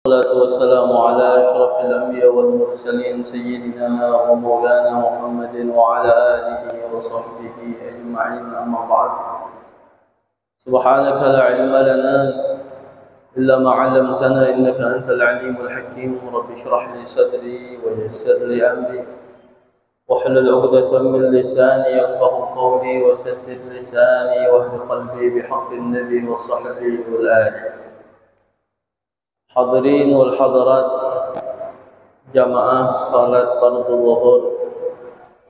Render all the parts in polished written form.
والصلاة والسلام على أشرف الأنبياء والمرسلين سيدنا ومولانا محمد وعلى آله وصحبه أجمعين، أما بعد. سبحانك لا علم لنا إلا ما علمتنا إنك أنت العليم الحكيم. رب اشرح لي صدري ويسر لي أمري واحلل عقدة من لساني يفقه قولي وسدد لساني واهد قلبي بحق النبي والصحبه والآل. Hadirin wal hadirat jamaah salat fardu zuhur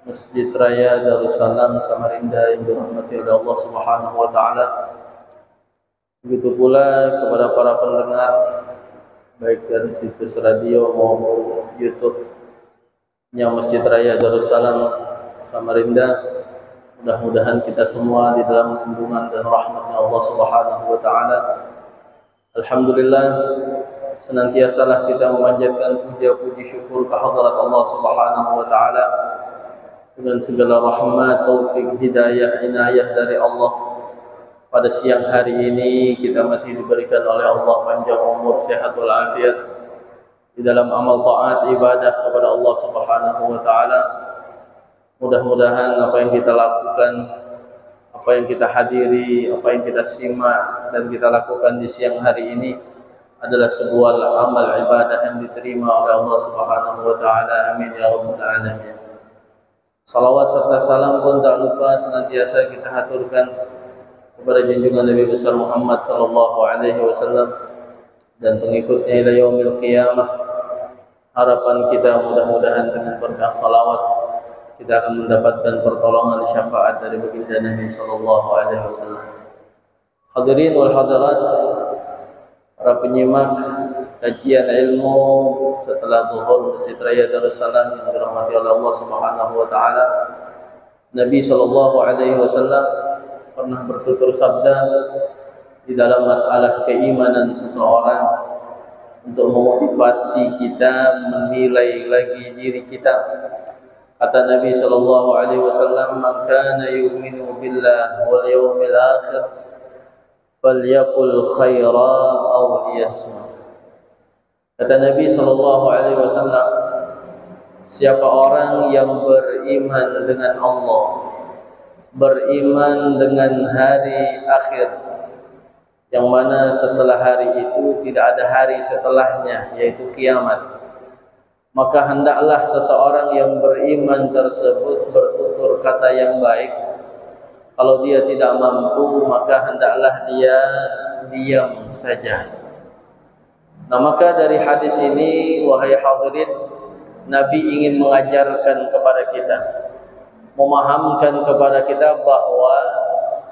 Masjid Raya Darussalam Samarinda yang dirahmati oleh Allah Subhanahu wa taala. Begitu pula kepada para pendengar baik dari situs radio maupun YouTube-nya Masjid Raya Darussalam Samarinda. Mudah-mudahan kita semua di dalam lindungan dan rahmat-Nya Allah Subhanahu wa taala. Alhamdulillah, senantiasalah kita memanjatkan puja-puji syukur kehadrat Allah Subhanahu wa taala dengan segala rahmat, taufik, hidayah, inayah dari Allah. Pada siang hari ini kita masih diberikan oleh Allah panjang umur, sehat wal afiat di dalam amal taat ibadah kepada Allah Subhanahu wa taala. Mudah-mudahan apa yang kita lakukan, apa yang kita hadiri, apa yang kita simak dan kita lakukan di siang hari ini adalah sebuah amal ibadah yang diterima oleh Allah Subhanahu wa taala. Amin ya rabbal alamin. Salawat serta salam pun tak lupa senantiasa kita haturkan kepada junjungan Nabi besar Muhammad sallallahu alaihi wasallam dan pengikutnya ila yaumil qiyamah. Harapan kita mudah-mudahan dengan berkah salawat kita akan mendapatkan pertolongan syafaat dari baginda Nabi sallallahu alaihi wasallam. Hadirin wal hadirat, para penyimak kajian ilmu setelah zuhur Masjid Raya Darussalam yang dirahmati oleh Allah Subhanahu wa taala. Nabi sallallahu alaihi wasallam pernah bertutur sabda di dalam masalah keimanan seseorang untuk memotivasi kita menilai lagi diri kita. Kata Nabi sallallahu alaihi wasallam, "Man kana yu'minu billah wal yawmil akhir falyaqul khaira aw liyasmut." Kata Nabi sallallahu alaihi wasallam, siapa orang yang beriman dengan Allah, beriman dengan hari akhir, yang mana setelah hari itu tidak ada hari setelahnya, yaitu kiamat, maka hendaklah seseorang yang beriman tersebut bertutur kata yang baik. Kalau dia tidak mampu, maka hendaklah dia diam saja. Nah, maka dari hadis ini, wahai hadirin, Nabi ingin mengajarkan kepada kita, memahamkan kepada kita bahwa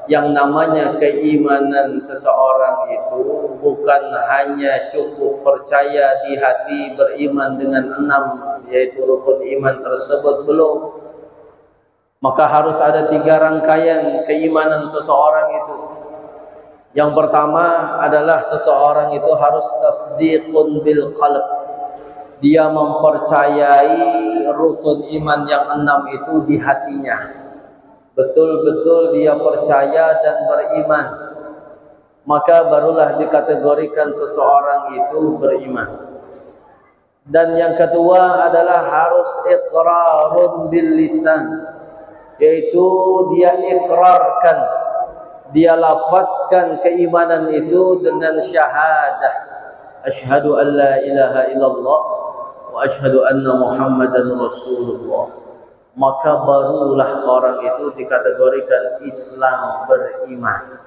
yang namanya keimanan seseorang itu bukan hanya cukup percaya di hati, beriman dengan 6 yaitu rukun iman tersebut, belum. Maka harus ada 3 rangkaian keimanan seseorang itu. Yang pertama adalah seseorang itu harus tasdiqun bil qalb. Dia mempercayai rukun iman yang 6 itu di hatinya. Betul-betul dia percaya dan beriman, maka barulah dikategorikan seseorang itu beriman. Dan yang kedua adalah harus iqrarun bil lisan, yaitu dia ikrarkan, dia lafadzkan keimanan itu dengan syahadah, asyhadu an la ilaha illallah wa asyhadu anna muhammadan rasulullah. Maka barulah orang itu dikategorikan Islam beriman.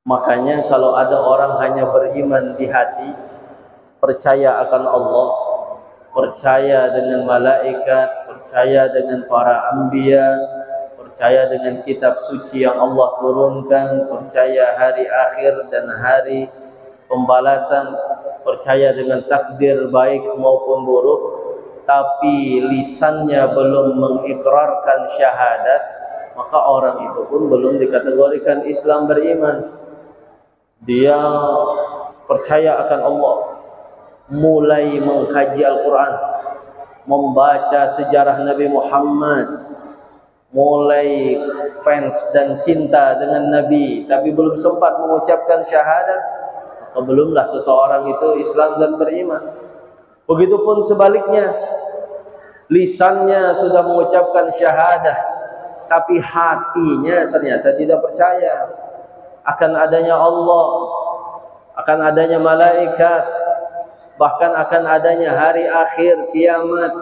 Makanya kalau ada orang hanya beriman di hati, percaya akan Allah, percaya dengan malaikat, percaya dengan para anbiya, percaya dengan kitab suci yang Allah turunkan, percaya hari akhir dan hari pembalasan, percaya dengan takdir baik maupun buruk, tapi lisannya belum mengikrarkan syahadat, maka orang itu pun belum dikategorikan Islam beriman. Dia percaya akan Allah, mulai mengkaji Al-Quran, membaca sejarah Nabi Muhammad, mulai fans dan cinta dengan Nabi, tapi belum sempat mengucapkan syahadat, maka belumlah seseorang itu Islam dan beriman. Begitupun sebaliknya, lisannya sudah mengucapkan syahadah, tapi hatinya ternyata tidak percaya akan adanya Allah, akan adanya malaikat, bahkan akan adanya hari akhir kiamat.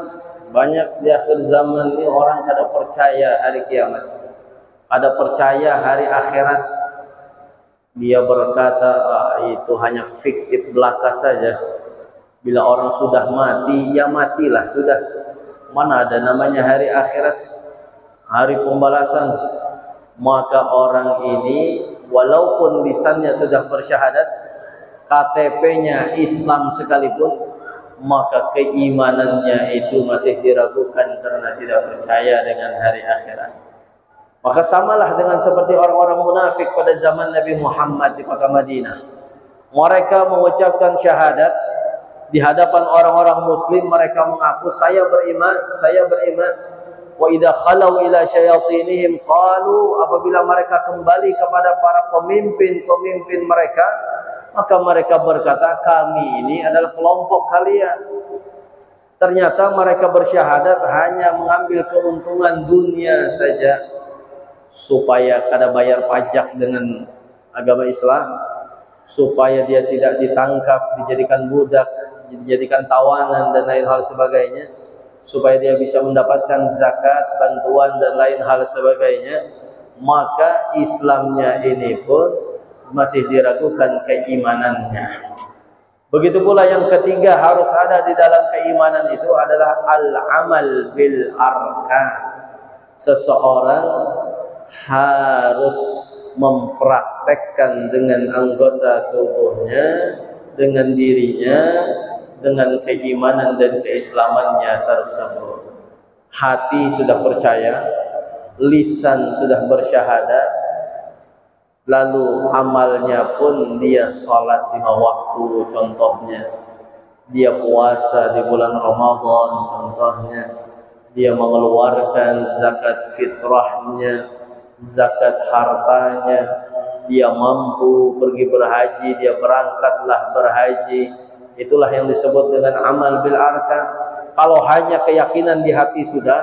Banyak di akhir zaman ini orang kada percaya hari kiamat, kada percaya hari akhirat. Dia berkata, itu hanya fiktif belaka saja. Bila orang sudah mati, ya matilah sudah. Mana ada namanya hari akhirat, hari pembalasan. Maka orang ini walaupun lisannya sudah bersyahadat, KTP-nya Islam sekalipun, maka keimanannya itu masih diragukan karena tidak percaya dengan hari akhirat. Maka samalah dengan seperti orang-orang munafik pada zaman Nabi Muhammad di kota Madinah. Mereka mengucapkan syahadat di hadapan orang-orang muslim, mereka mengaku saya beriman, saya beriman. Wa idza khalau ila syayatinihim qalu, apabila mereka kembali kepada para pemimpin-pemimpin mereka, maka mereka berkata, kami ini adalah kelompok kalian. Ternyata mereka bersyahadat hanya mengambil keuntungan dunia saja, supaya kada bayar pajak dengan agama Islam, supaya dia tidak ditangkap, dijadikan budak, dijadikan tawanan dan lain hal sebagainya, supaya dia bisa mendapatkan zakat, bantuan dan lain hal sebagainya. Maka Islamnya ini pun masih diragukan keimanannya. Begitu pula yang ketiga harus ada di dalam keimanan itu adalah al-amal bil arkan. Seseorang harus mempraktekkan dengan anggota tubuhnya, dengan dirinya, dengan keimanan dan keislamannya tersebut. Hati sudah percaya, lisan sudah bersyahadat, lalu amalnya pun dia salat 5 waktu contohnya, dia puasa di bulan Ramadan contohnya, dia mengeluarkan zakat fitrahnya, zakat hartanya, dia mampu pergi berhaji, dia berangkatlah berhaji. Itulah yang disebut dengan amal bil arkan. Kalau hanya keyakinan di hati sudah,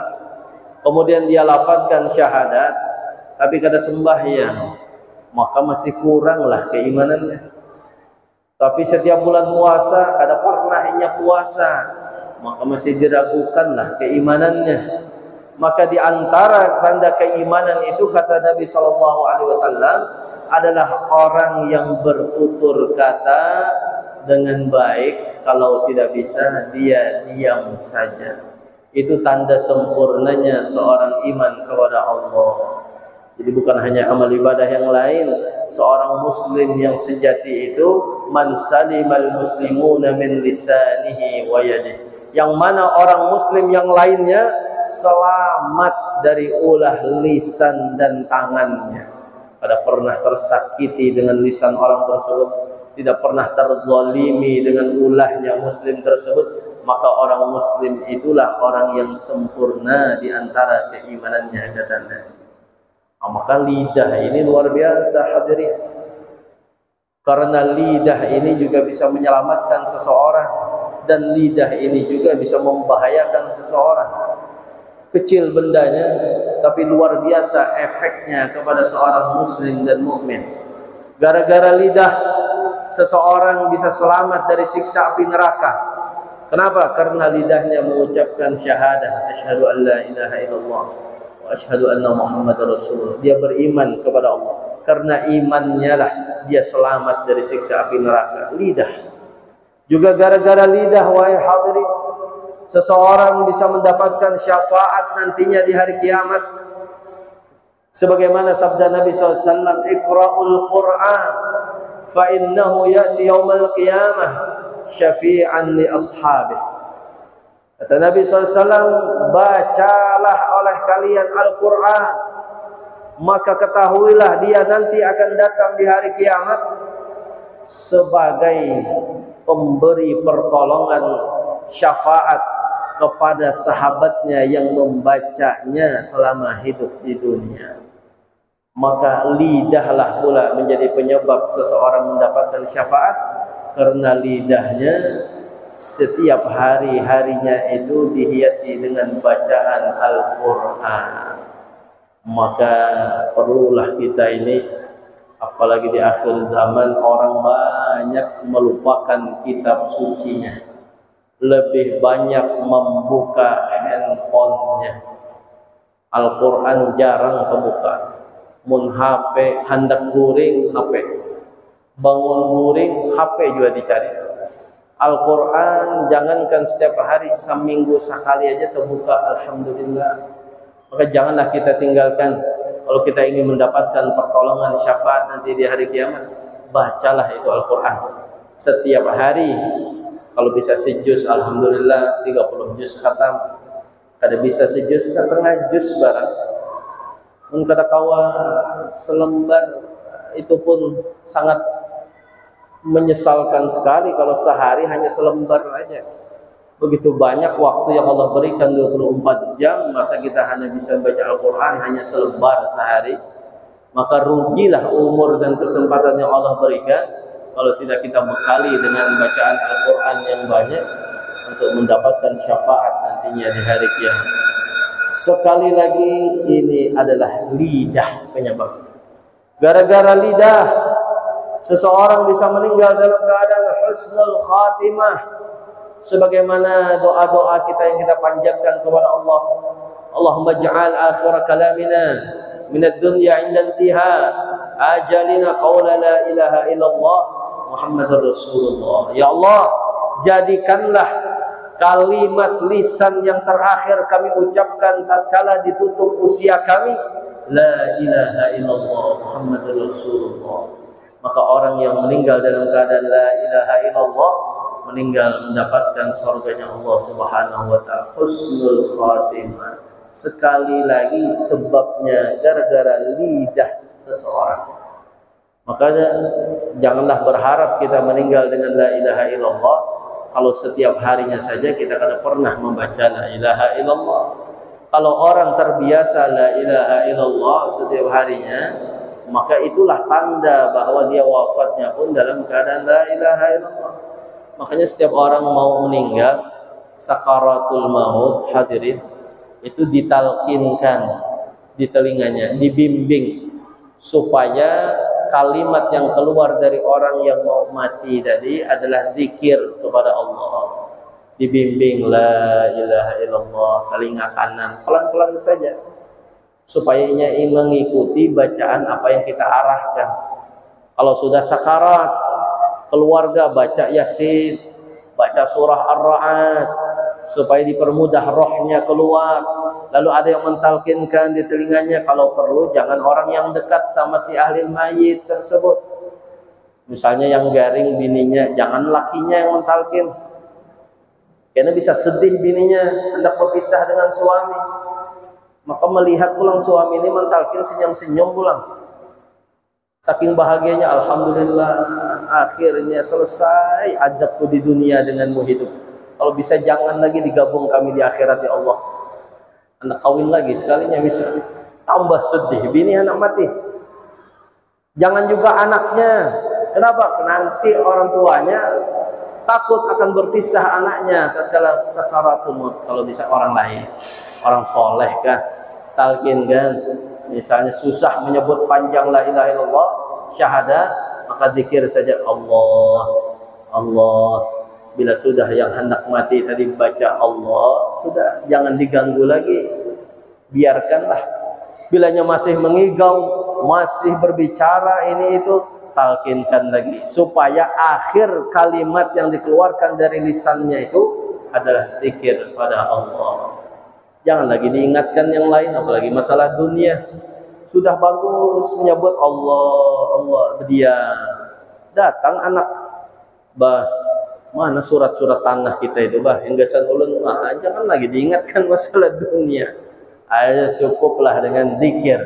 kemudian dia lafazkan syahadat tapi kada sembahyang, maka masih kuranglah keimanannya. Tapi setiap bulan puasa kada pernah inya puasa, maka masih diragukanlah keimanannya. Maka di antara tanda keimanan itu kata Nabi SAW adalah orang yang bertutur kata dengan baik, kalau tidak bisa dia diam saja. Itu tanda sempurnanya seorang iman kepada Allah. Jadi bukan hanya amal ibadah yang lain, seorang muslim yang sejati itu man salimal muslimuna min lisanihi wa yadihi, yang mana orang muslim yang lainnya selamat dari ulah lisan dan tangannya. Pada pernah tersakiti dengan lisan orang tersebut, tidak pernah terzalimi dengan ulahnya muslim tersebut, maka orang muslim itulah orang yang sempurna di antara keimanannya katanya. Maka lidah ini luar biasa hadirin, karena lidah ini juga bisa menyelamatkan seseorang, dan lidah ini juga bisa membahayakan seseorang. Kecil bendanya, tapi luar biasa efeknya kepada seorang muslim dan mukmin. Gara-gara lidah, seseorang bisa selamat dari siksa api neraka. Kenapa? Karena lidahnya mengucapkan syahadah, asyhadu an la ilaha illallah wa asyhadu anna Muhammadar Rasulullah. Dia beriman kepada Allah. Karena imannya lah dia selamat dari siksa api neraka. Lidah. Juga gara-gara lidah, wahai hadirin, seseorang bisa mendapatkan syafaat nantinya di hari kiamat. Sebagaimana sabda Nabi SAW, Iqra'ul Qur'an fa innahu ya'ti yawmal qiyamah syafi'an li ashabih. Kata Nabi SAW, bacalah oleh kalian Al-Quran, maka ketahuilah dia nanti akan datang di hari kiamat sebagai pemberi pertolongan syafaat kepada sahabatnya yang membacanya selama hidup di dunia. maka lidahlah pula menjadi penyebab seseorang mendapatkan syafaat, karena lidahnya setiap hari-harinya itu dihiasi dengan bacaan Al-Quran. Maka perlulah kita ini, apalagi di akhir zaman, orang banyak melupakan kitab sucinya, lebih banyak membuka handphonenya. Al-Quran jarang kebuka. Mun HP hendak guring, HP bangun guring, HP juga dicari. Al-Quran jangankan setiap hari, seminggu sekali aja terbuka, alhamdulillah. Maka janganlah kita tinggalkan. Kalau kita ingin mendapatkan pertolongan syafaat nanti di hari kiamat, bacalah itu Al-Quran setiap hari. Kalau bisa sejuz, alhamdulillah, 30 juz khatam. Kada bisa sejuz, setengah juz barang. Mun kada kawa selembar, itu pun sangat menyesalkan sekali kalau sehari hanya selembar aja. Begitu banyak waktu yang Allah berikan, 24 jam, masa kita hanya bisa baca Al-Quran hanya selembar sehari. Maka rugilah umur dan kesempatan yang Allah berikan kalau tidak kita bekali dengan bacaan Al-Quran yang banyak untuk mendapatkan syafaat nantinya di hari kiamat. Sekali lagi, ini adalah lidah penyebab. Gara-gara lidah seseorang bisa meninggal dalam keadaan husnul khatimah, sebagaimana doa-doa kita yang kita panjatkan kepada Allah. Allahumma ja'al akhir kalamina minad dunya 'inda intiha ajalina qawla la ilaha illallah Muhammadur Rasulullah. Ya Allah, jadikanlah kalimat lisan yang terakhir kami ucapkan tatkala ditutup usia kami, la ilaha illallah Muhammadur Rasulullah. Maka orang yang meninggal dalam keadaan la ilaha illallah, meninggal mendapatkan surganya Allah Subhanahu wa taala, husnul khatimah. Sekali lagi sebabnya gara-gara lidah seseorang. Makanya janganlah berharap kita meninggal dengan la ilaha illallah kalau setiap harinya saja kita kada pernah membaca la ilaha illallah. Kalau orang terbiasa la ilaha illallah setiap harinya, maka itulah tanda bahwa dia wafatnya pun dalam keadaan la ilaha illallah. Makanya setiap orang mau meninggal, sakaratul maut, hadirin, itu ditalkinkan di telinganya, dibimbing supaya kalimat yang keluar dari orang yang mau mati tadi adalah zikir kepada Allah. Dibimbing la ilaha illallah, telinga kanan pelan-pelan saja, supaya ia mengikuti bacaan apa yang kita arahkan. Kalau sudah sakarat, keluarga baca Yasin, baca surah Ar-Ra'd, supaya dipermudah rohnya keluar. Lalu ada yang mentalkinkan di telinganya, kalau perlu jangan orang yang dekat sama si ahli mayit tersebut. Misalnya yang garing bininya, jangan lakinya yang mentalkin, karena bisa sedih bininya hendak berpisah dengan suami. Maka melihat pulang suami ini mentalkin, senyum-senyum pulang. Saking bahagianya, alhamdulillah, akhirnya selesai azabku di dunia denganmu hidup. Kalau bisa jangan lagi digabung kami di akhirat ya Allah. Anak kawin lagi sekalinya bisa, tambah sedih bini anak mati. Jangan juga anaknya. Kenapa? Nanti orang tuanya takut akan berpisah anaknya tatkala sakaratul maut. Kalau bisa orang lain, orang soleh kan, talqin kan. Misalnya susah menyebut panjang la ilaha illallah, syahadat, maka zikir saja Allah, Allah. Bila sudah yang hendak mati tadi baca Allah, sudah jangan diganggu lagi, biarkanlah. Bilanya masih mengigau, masih berbicara ini itu, talkinkan lagi supaya akhir kalimat yang dikeluarkan dari lisannya itu adalah zikir pada Allah. Jangan lagi diingatkan yang lain, apalagi masalah dunia. Sudah bagus menyebut Allah, Allah, berdiam. Datang anak, bah, mana surat-surat tanah kita itu, bah, hinggasan ulun, bah, jangan lagi diingatkan masalah dunia. Ayo cukuplah dengan zikir,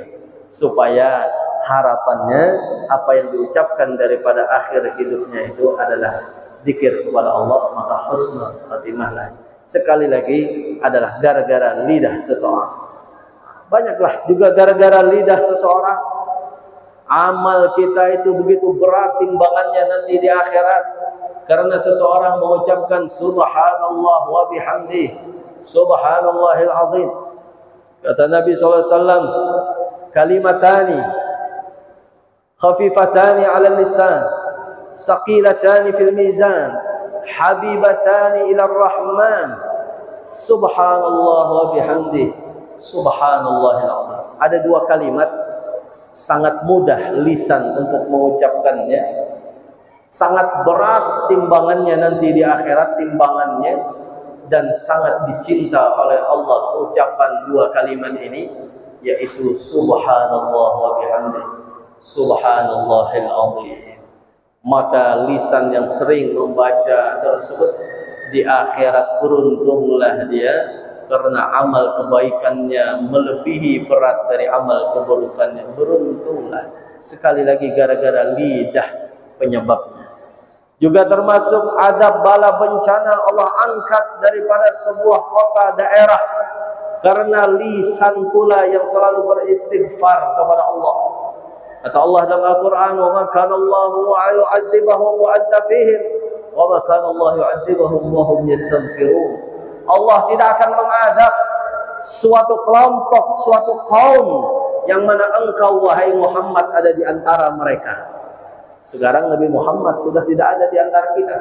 supaya harapannya apa yang diucapkan daripada akhir hidupnya itu adalah zikir kepada Allah, maka husnul khatimah lagi. Sekali lagi adalah gara-gara lidah seseorang. Banyaklah juga gara-gara lidah seseorang Amal kita itu begitu berat timbangannya nanti di akhirat. Karena seseorang mengucapkan subhanallah wa bihamdih, subhanallahil azim. Kata Nabi SAW, kalimatani khafifatani ala lisan, saqilatani fil mizan, habibatani ila rahman, subhanallah wa bihamdih, subhanallahil azim. Ada dua kalimat sangat mudah lisan untuk mengucapkannya, sangat berat timbangannya nanti di akhirat timbangannya, dan sangat dicinta oleh Allah ucapan dua kalimat ini, yaitu subhanallah wa bihamdih, subhanallahil azim. Maka lisan yang sering membaca tersebut di akhirat beruntunglah dia, karena amal kebaikannya melebihi berat dari amal keburukannya. Beruntunglah sekali lagi gara-gara lidah penyebabnya. Juga termasuk adab bala bencana Allah angkat daripada sebuah kota daerah karena lisan pula yang selalu beristighfar kepada Allah. Kata Allah dalam Al-Quran, wa ma kana Allahu yu'adzibahum wa anta fihim wa ma kana Allah yu'adzibahum wa hum yastaghfirun. Allah tidak akan mengadab suatu kelompok, suatu kaum yang mana engkau wahai Muhammad ada di antara mereka. Sekarang Nabi Muhammad sudah tidak ada di antara kita.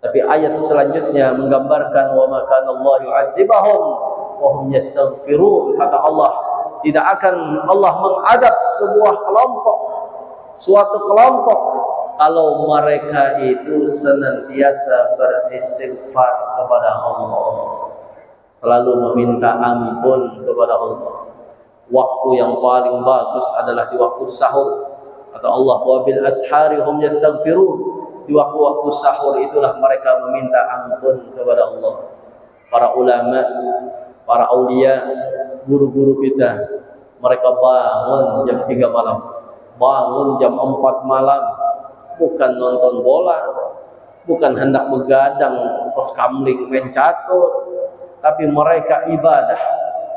Tapi ayat selanjutnya menggambarkan wa ma kana Allah yu'adzibahum wa hum yastaghfirun. Kata Allah, tidak akan Allah mengadab sebuah kelompok, suatu kelompok, kalau mereka itu senantiasa beristighfar kepada Allah, selalu meminta ampun kepada Allah. Waktu yang paling bagus adalah di waktu sahur. Kata Allah, wa bil ashari hum yastaghfirun. Di waktu-waktu sahur itulah mereka meminta ampun kepada Allah. Para ulama, para aulia, guru-guru kita, mereka bangun jam 3 malam, bangun jam 4 malam, bukan nonton bola, bukan hendak begadang pos kamling main catur, tapi mereka ibadah,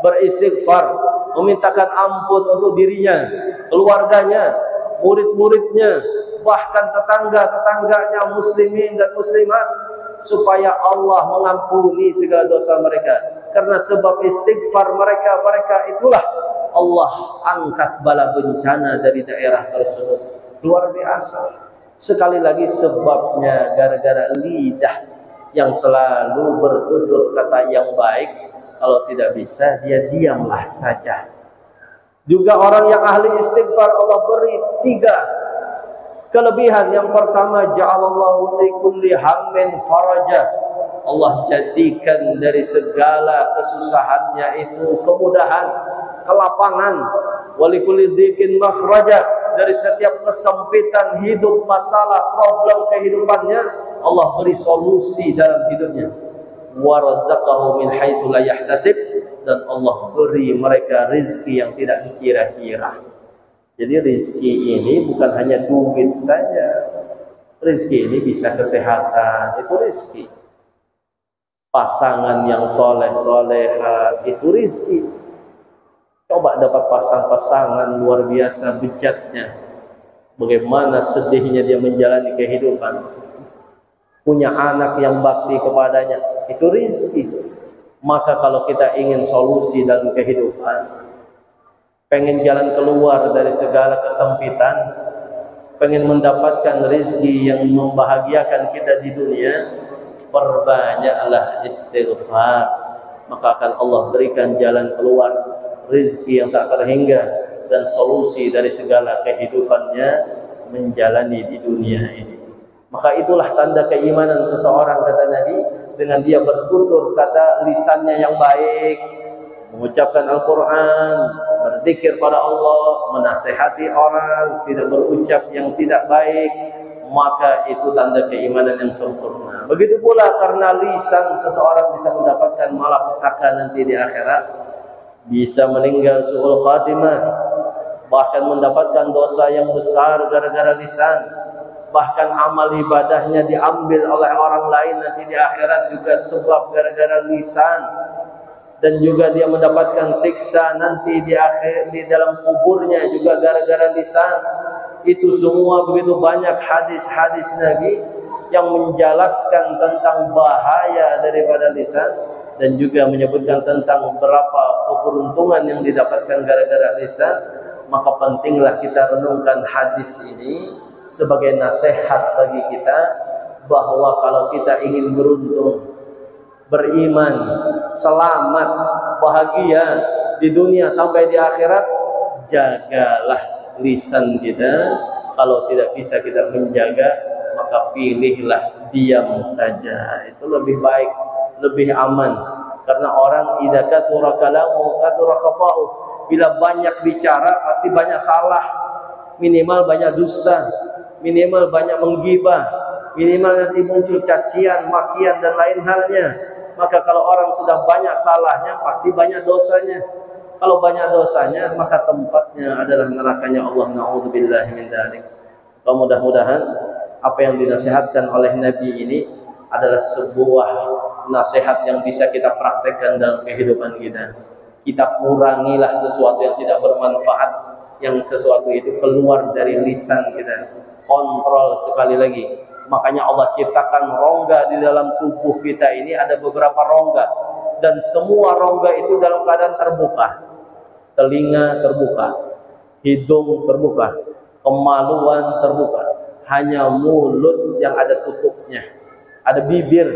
beristighfar, memintakan ampun untuk dirinya, keluarganya, murid-muridnya, bahkan tetangga-tetangganya muslimin dan muslimat, supaya Allah mengampuni segala dosa mereka. Karena sebab istighfar mereka itulah Allah angkat bala bencana dari daerah tersebut. Luar biasa. Sekali lagi sebabnya gara-gara lidah yang selalu bertutur kata yang baik. Kalau tidak bisa, dia diamlah saja. Juga orang yang ahli istighfar Allah beri 3 kelebihan. Yang pertama, ja'alallahu li kulli hammin faraja. Allah jadikan dari segala kesusahannya itu kemudahan, kelapangan. Wa li kulli dhiqin makhraja. Dari setiap kesempitan hidup, masalah, problem kehidupannya, Allah beri solusi dalam hidupnya. Wa razaqahu min haitsu la yahtasib. Dan Allah beri mereka rizki yang tidak dikira-kira. Jadi rizki ini bukan hanya duit saja. Rizki ini bisa kesehatan, itu rizki. Pasangan yang soleh-soleha, itu rizki. Coba dapat pasangan luar biasa bejatnya. Bagaimana sedihnya dia menjalani kehidupan. Punya anak yang bakti kepadanya, itu rizki. Maka kalau kita ingin solusi dalam kehidupan, pengen jalan keluar dari segala kesempitan, pengen mendapatkan rizki yang membahagiakan kita di dunia, perbanyaklah istighfar. Maka akan Allah berikan jalan keluar, rizki yang tak terhingga, dan solusi dari segala kehidupannya menjalani di dunia ini. Maka itulah tanda keimanan seseorang, kata Nabi, dengan dia bertutur kata lisannya yang baik, mengucapkan Al-Quran, berzikir pada Allah, menasehati orang, tidak berucap yang tidak baik, maka itu tanda keimanan yang sempurna. Begitu pula karena lisan seseorang bisa mendapatkan malapetaka nanti di akhirat, bisa meninggal su'ul khatimah, bahkan mendapatkan dosa yang besar gara-gara lisan. Bahkan amal ibadahnya diambil oleh orang lain nanti di akhirat juga sebab gara-gara lisan. dan juga dia mendapatkan siksa nanti di akhir di dalam kuburnya juga gara-gara lisan. Itu semua begitu banyak hadis-hadis Nabi yang menjelaskan tentang bahaya daripada lisan dan juga menyebutkan tentang berapa keberuntungan yang didapatkan gara-gara lisan. Maka pentinglah kita renungkan hadis ini sebagai nasihat bagi kita bahwa kalau kita ingin beruntung, beriman, selamat, bahagia di dunia sampai di akhirat, jagalah lisan kita. Kalau tidak bisa kita menjaga, maka pilihlah diam saja. Itu lebih baik, lebih aman. Karena orang idza kathura kalamu kathura khata'u. Bila banyak bicara pasti banyak salah. Minimal banyak dusta, minimal banyak menggibah, minimal nanti muncul cacian, makian dan lain halnya. Maka kalau orang sudah banyak salahnya, pasti banyak dosanya. Kalau banyak dosanya, maka tempatnya adalah nerakanya Allah. Na'udzubillahi min dzalik. Mudah-mudahan apa yang dinasihatkan oleh Nabi ini adalah sebuah nasihat yang bisa kita praktekkan dalam kehidupan kita. Kita kurangilah sesuatu yang tidak bermanfaat, yang sesuatu itu keluar dari lisan kita. Kontrol sekali lagi. Makanya Allah ciptakan rongga di dalam tubuh kita ini, ada beberapa rongga, dan semua rongga itu dalam keadaan terbuka. Telinga terbuka, hidung terbuka, kemaluan terbuka. Hanya mulut yang ada tutupnya. Ada bibir,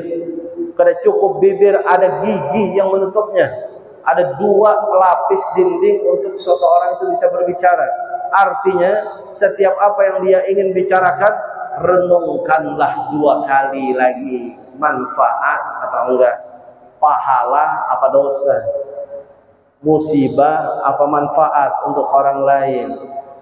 kada cukup bibir, ada gigi yang menutupnya. Ada 2 lapis dinding untuk seseorang itu bisa berbicara. Artinya setiap apa yang dia ingin bicarakan, renungkanlah 2 kali lagi, manfaat atau enggak, pahala apa dosa, musibah apa manfaat untuk orang lain.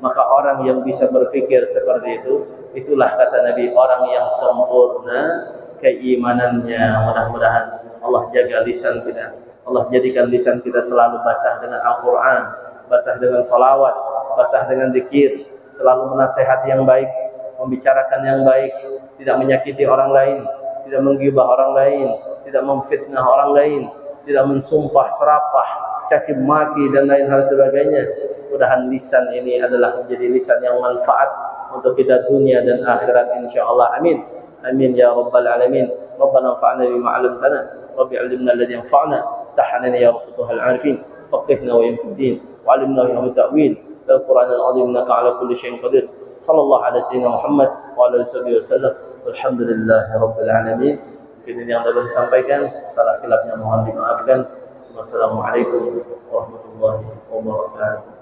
Maka orang yang bisa berpikir seperti itu, itulah kata Nabi, orang yang sempurna keimanannya. Mudah-mudahan Allah jaga lisan kita. Allah jadikan lisan kita selalu basah dengan Al-Quran, basah dengan salawat, basah dengan dzikir, selalu menasehati yang baik, membicarakan yang baik, tidak menyakiti orang lain, tidak menggibah orang lain, tidak memfitnah orang lain, tidak mensumpah serapah, caci maki dan lain hal sebagainya. Mudah-mudahan lisan ini adalah menjadi lisan yang manfaat untuk kita dunia dan akhirat insyaallah. Amin. Amin ya rabbal alamin. Rabbana anfa'na bima 'allamtana, rabbi 'allimna alladhi yanfa'una. افتح علينا يا فتوح العارفين، فقهنا وإن في الدين، وعلمنا وإن التأويل، القرآن العظيم إنك على كل شيء قدير. صلى الله على سيدنا محمد وعلى آله وسلم. والحمد لله رب العالمين. Mungkin ini yang dapat disampaikan, salah khilafnya mohon dimaafkan. Wassalamualaikum warahmatullahi wabarakatuh.